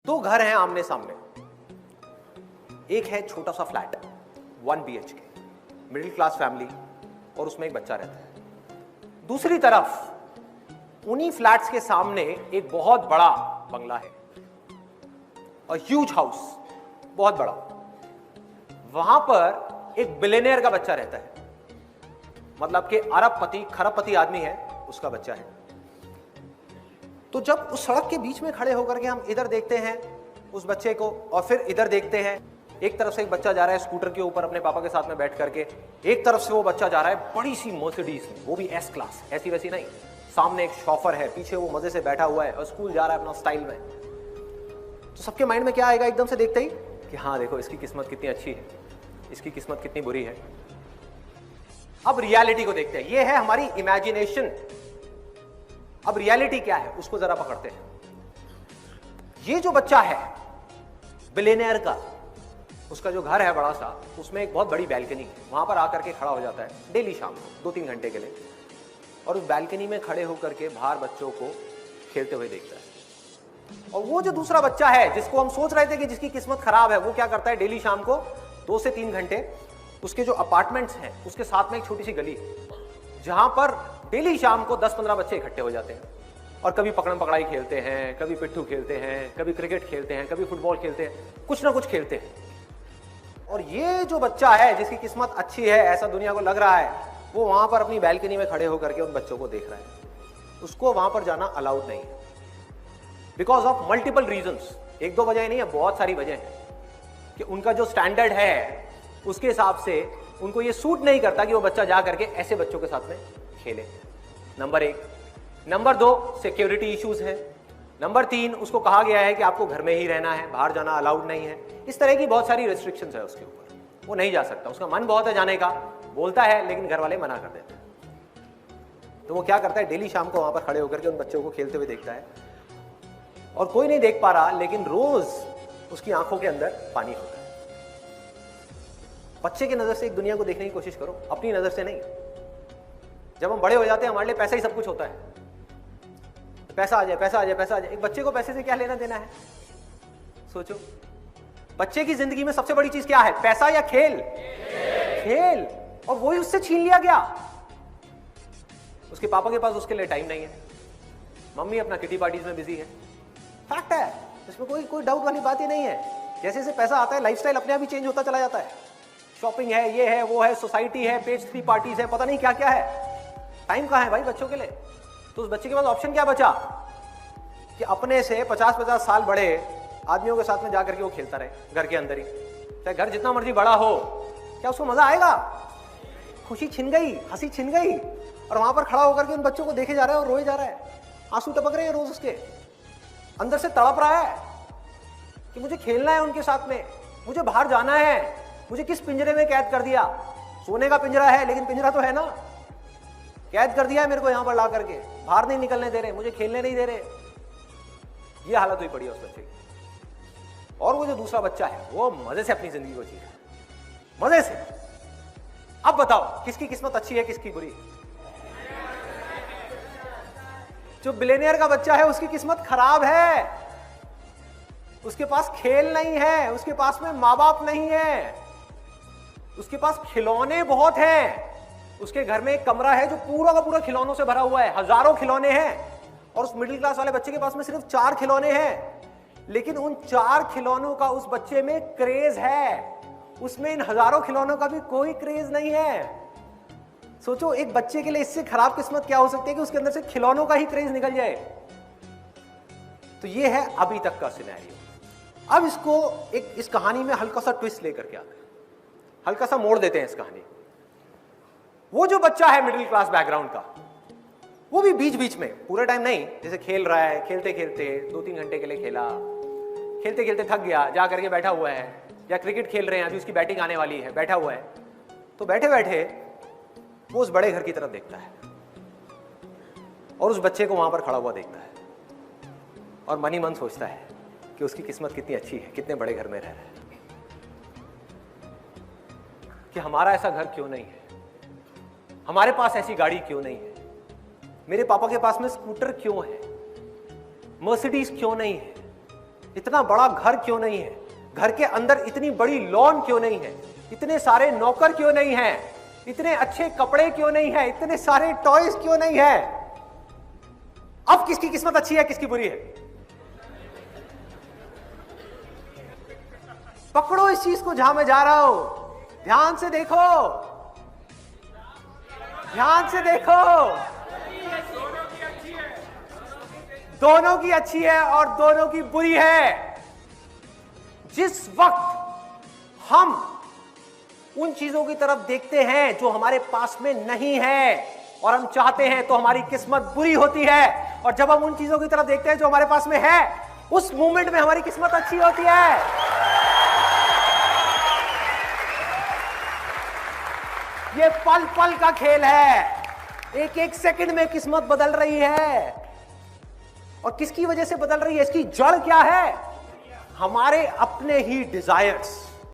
दो घर हैं आमने सामने। एक है छोटा सा flat 1 BHK, middle class family, और उसमें एक बच्चा रहता है। दूसरी तरफ उन्हीं फ्लैट्स के सामने एक बहुत बड़ा बंगला है, ह्यूज हाउस, बहुत बड़ा। वहां पर एक बिलियनियर का बच्चा रहता है, मतलब कि अरबपति खरबपति आदमी है, उसका बच्चा है। तो जब उस सड़क के बीच में खड़े होकर के हम इधर देखते हैं उस बच्चे को और फिर इधर देखते हैं, एक तरफ से एक बच्चा जा रहा है स्कूटर के ऊपर अपने पापा के साथ में बैठ करके, एक तरफ से वो बच्चा जा रहा है बड़ी सी मर्सिडीज में, वो भी S क्लास, ऐसी वैसी नहीं। सामने एक शॉफर है, पीछे वो मजे से बैठा हुआ है और स्कूल जा रहा है अपना स्टाइल में। तो सबके माइंड में क्या आएगा एकदम से देखते ही कि हाँ देखो इसकी किस्मत कितनी अच्छी है, इसकी किस्मत कितनी बुरी है। अब रियलिटी को देखते हैं, ये है हमारी इमेजिनेशन। अब रियलिटी क्या है उसको जरा पकड़ते हैं। ये जो बच्चा है बिलियनियर का, उसका जो घर है बड़ा सा, उसमें एक बहुत बड़ी बैल्कनी है। वहां पर आकर के खड़ा हो जाता है डेली शाम को 2-3 घंटे के लिए, और उस बैल्कनी में खड़े होकर के बाहर बच्चों को खेलते हुए देखता है। और वो जो दूसरा बच्चा है जिसको हम सोच रहे थे कि जिसकी किस्मत खराब है, वो क्या करता है डेली शाम को 2 से 3 घंटे उसके जो अपार्टमेंट्स हैं उसके साथ में एक छोटी सी गली है, जहां पर डेली शाम को 10-15 बच्चे इकट्ठे हो जाते हैं और कभी पकड़म पकड़ाई खेलते हैं, कभी पिट्ठू खेलते हैं, कभी क्रिकेट खेलते हैं, कभी फुटबॉल खेलते हैं, कुछ ना कुछ खेलते हैं। और ये जो बच्चा है जिसकी किस्मत अच्छी है ऐसा दुनिया को लग रहा है, वो वहां पर अपनी बैल्कनी में खड़े होकर के उन बच्चों को देख रहा है। उसको वहां पर जाना अलाउड नहीं है बिकॉज ऑफ मल्टीपल रीजंस। 1-2 वजह नहीं है, बहुत सारी वजह है कि उनका जो स्टैंडर्ड है उसके हिसाब से उनको ये सूट नहीं करता कि वो बच्चा जा करके ऐसे बच्चों के साथ में खेले। नंबर 1। नंबर 2, सिक्योरिटी इश्यूज है। नंबर 3, उसको कहा गया है कि आपको घर में ही रहना है, बाहर जाना अलाउड नहीं है। इस तरह की बहुत सारी रेस्ट्रिक्शंस है उसके ऊपर, वो नहीं जा सकता। उसका मन बहुत है जाने का, बोलता है, लेकिन घर वाले मना कर देते हैं। तो वो क्या करता है, डेली शाम को वहां पर खड़े होकर के उन बच्चों को खेलते हुए देखता है और कोई नहीं देख पा रहा, लेकिन रोज उसकी आंखों के अंदर पानी होता है। बच्चे की नजर से एक दुनिया को देखने की कोशिश करो, अपनी नजर से नहीं। जब हम बड़े हो जाते हैं हमारे लिए पैसा ही सब कुछ होता है। पैसा आ जाए, पैसा आ जाए, पैसा आ जाए। एक बच्चे को पैसे से क्या लेना देना है, सोचो। बच्चे की जिंदगी में सबसे बड़ी चीज क्या है, पैसा या खेल? खेल। और वही उससे छीन लिया गया। उसके पापा के पास उसके लिए टाइम नहीं है, मम्मी अपना किटी पार्टीज में बिजी है। फैक्ट है, इसमें कोई डाउट वाली बात ही नहीं है। जैसे जैसे पैसा आता है लाइफस्टाइल अपने आप ही चेंज होता चला जाता है। शॉपिंग है, ये है, वो है, सोसाइटी है, पेज 3 पार्टीज है, पता नहीं क्या क्या है। टाइम कहां है भाई बच्चों के लिए? तो उस बच्चे के पास ऑप्शन क्या बचा कि अपने से 50-50 साल बड़े आदमियों के साथ में जाकर के वो खेलता रहे घर के अंदर ही। चाहे घर जितना मर्जी बड़ा हो, क्या उसको मजा आएगा? खुशी छिन गई, हंसी छिन गई। और वहां पर खड़ा होकर के उन बच्चों को देखे जा रहा है और रोए जा रहा है, आंसू टपक रहे हैं रोज उसके अंदर से, तड़प रहा है कि मुझे खेलना है उनके साथ में, मुझे बाहर जाना है। मुझे किस पिंजरे में कैद कर दिया? सोने का पिंजरा है लेकिन पिंजरा तो है ना, कैद कर दिया है मेरे को यहां पर ला करके, बाहर नहीं निकलने दे रहे, मुझे खेलने नहीं दे रहे। ये हालत हुई पड़ी है उस बच्चे की। और वो जो दूसरा बच्चा है वो मजे से अपनी जिंदगी को जी रहा है, मजे से। अब बताओ किसकी किस्मत अच्छी है, किसकी बुरी? जो बिलियनियर का बच्चा है उसकी किस्मत खराब है। उसके पास खेल नहीं है, उसके पास में माँ बाप नहीं है, उसके पास खिलौने बहुत हैं। उसके घर में एक कमरा है जो पूरा का पूरा खिलौनों से भरा हुआ है, हजारों खिलौने हैं। और उस मिडिल क्लास वाले बच्चे के पास में सिर्फ 4 खिलौने हैं, लेकिन उन 4 खिलौनों का उस बच्चे में क्रेज है। उसमें इन हजारों खिलौनों का भी कोई क्रेज नहीं है। सोचो एक बच्चे के लिए इससे खराब किस्मत क्या हो सकती है कि उसके अंदर से खिलौनों का ही क्रेज निकल जाए। तो ये है अभी तक का सिनेरियो। अब इसको इस कहानी में हल्का सा ट्विस्ट लेकर के आते हैं, हल्का सा मोड़ देते हैं इस कहानी। वो जो बच्चा है मिडिल क्लास बैकग्राउंड का, वो भी बीच बीच में, पूरे टाइम नहीं, जैसे खेल रहा है, खेलते खेलते 2-3 घंटे के लिए खेला, खेलते खेलते थक गया, जा करके बैठा हुआ है, या क्रिकेट खेल रहे हैं, अभी उसकी बैटिंग आने वाली है, बैठा हुआ है। तो बैठे बैठे वो उस बड़े घर की तरफ देखता है और उस बच्चे को वहां पर खड़ा हुआ देखता है और मन ही मन सोचता है कि उसकी किस्मत कितनी अच्छी है, कितने बड़े घर में रह रहा है, कि हमारा ऐसा घर क्यों नहीं है, हमारे पास ऐसी गाड़ी क्यों नहीं है, मेरे पापा के पास में स्कूटर क्यों है, मर्सिडीज क्यों नहीं है, इतना बड़ा घर क्यों नहीं है, घर के अंदर इतनी बड़ी लॉन क्यों नहीं है, इतने सारे नौकर क्यों नहीं है, इतने अच्छे कपड़े क्यों नहीं है, इतने सारे टॉयज क्यों नहीं है। अब किसकी किस्मत अच्छी है, किसकी बुरी है? पकड़ो इस चीज को जहां मैं जा रहा हूं, ध्यान से देखो, ध्यान से देखो। दोनों की अच्छी है और दोनों की बुरी है। जिस वक्त हम उन चीजों की तरफ देखते हैं जो हमारे पास में नहीं है और हम चाहते हैं, तो हमारी किस्मत बुरी होती है। और जब हम उन चीजों की तरफ देखते हैं जो हमारे पास में है, उस मोमेंट में हमारी किस्मत अच्छी होती है। ये पल पल का खेल है, एक एक सेकंड में किस्मत बदल रही है। और किसकी वजह से बदल रही है, इसकी जड़ क्या है? हमारे अपने ही डिजायर्स।